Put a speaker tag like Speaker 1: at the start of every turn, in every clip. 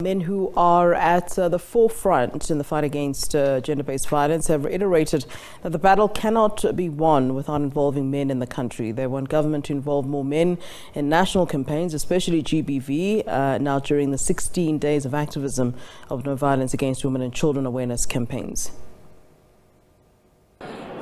Speaker 1: Men who are at the forefront in the fight against gender-based violence have reiterated that the battle cannot be won without involving men in the country. They want government to involve more men in national campaigns, especially GBV, now during the 16 days of activism of no violence against women and children awareness campaigns.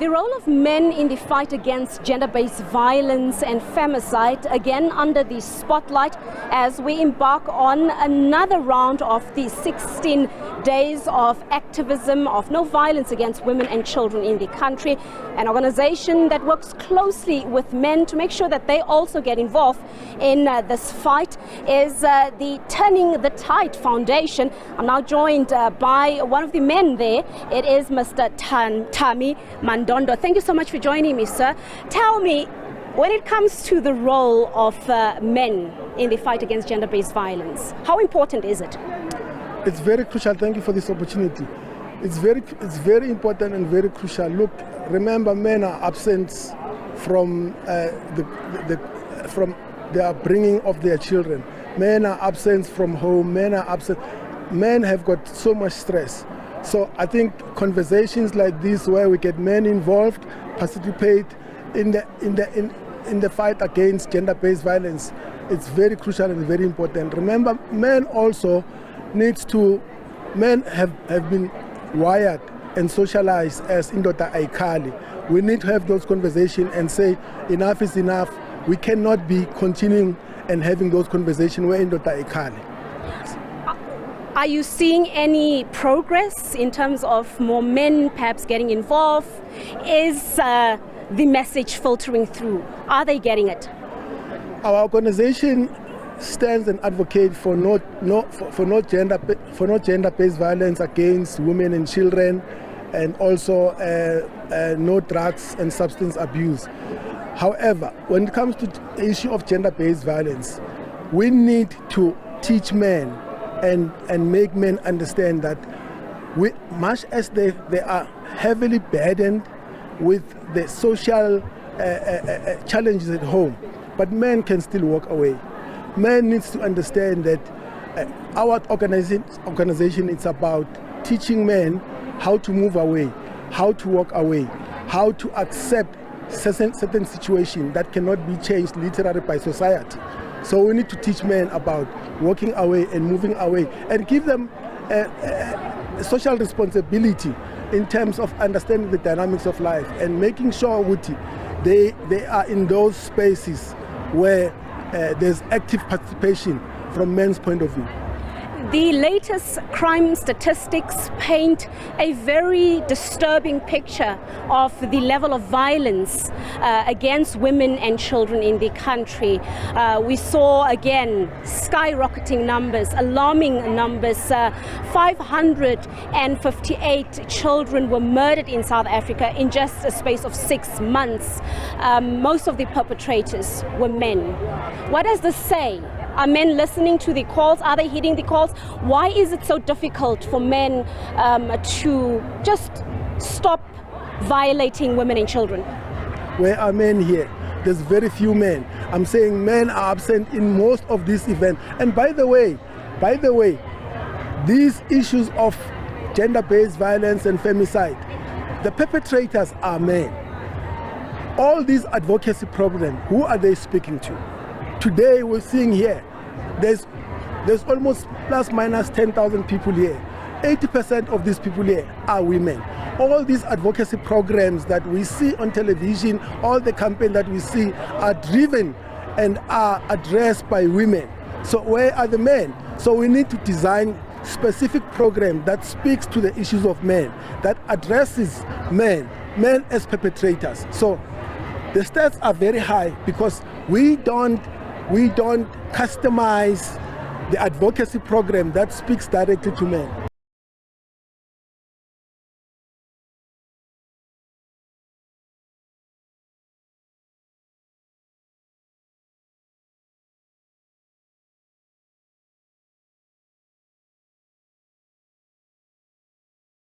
Speaker 2: The role of men in the fight against gender-based violence and femicide, again under the spotlight as we embark on another round of the 16 days of activism of no violence against women and children in the country. An organization that works closely with men to make sure that they also get involved in this fight is the Turning the Tide Foundation. I'm now joined by one of the men there. It is Mr. Tami Mandondo. Thank you so much for joining me, sir. Tell me, when it comes to the role of men in the fight against gender-based violence, how important is it?
Speaker 3: It's very crucial. Thank you for this opportunity. It's very important and very crucial. Look, remember, men are absent from from the upbringing of their children. Men are absent from home. Men are absent. Men have got so much stress. So I think conversations like this, where we get men involved, participate in the fight against gender-based violence, it's very crucial and very important. Remember, men also men have been wired and socialized as indoda aikali. We need to have those conversations and say enough is enough. We cannot be continuing and having those conversations where indoda aikali.
Speaker 2: Are you seeing any progress in terms of more men perhaps getting involved? Is the message filtering through? Are they getting it?
Speaker 3: Our organization stands and advocates for no gender-based violence against women and children, and also no drugs and substance abuse. However, when it comes to the issue of gender-based violence, we need to teach men and make men understand that much as they are heavily burdened with the social challenges at home, but men can still walk away. Men needs to understand that our organization is about teaching men how to move away, how to walk away, how to accept certain situations that cannot be changed literally by society. So we need to teach men about walking away and moving away and give them social responsibility in terms of understanding the dynamics of life and making sure they are in those spaces where there's active participation from men's point of view.
Speaker 2: The latest crime statistics paint a very disturbing picture of the level of violence against women and children in the country. We saw again skyrocketing numbers, alarming numbers. 558 children were murdered in South Africa in just a space of 6 months. Most of the perpetrators were men. What does this say? Are men listening to the calls? Are they heeding the calls? Why is it so difficult for men to just stop violating women and children?
Speaker 3: Where are men here? There's very few men. I'm saying men are absent in most of these events. And by the way, these issues of gender-based violence and femicide, the perpetrators are men. All these advocacy programs, who are they speaking to? Today we're seeing here, there's almost plus minus 10,000 people here. 80% of these people here are women. All these advocacy programs that we see on television, all the campaigns that we see are driven and are addressed by women. So where are the men? So we need to design specific program that speaks to the issues of men, that addresses men as perpetrators. So the stats are very high because we don't customize the advocacy program that speaks directly to men.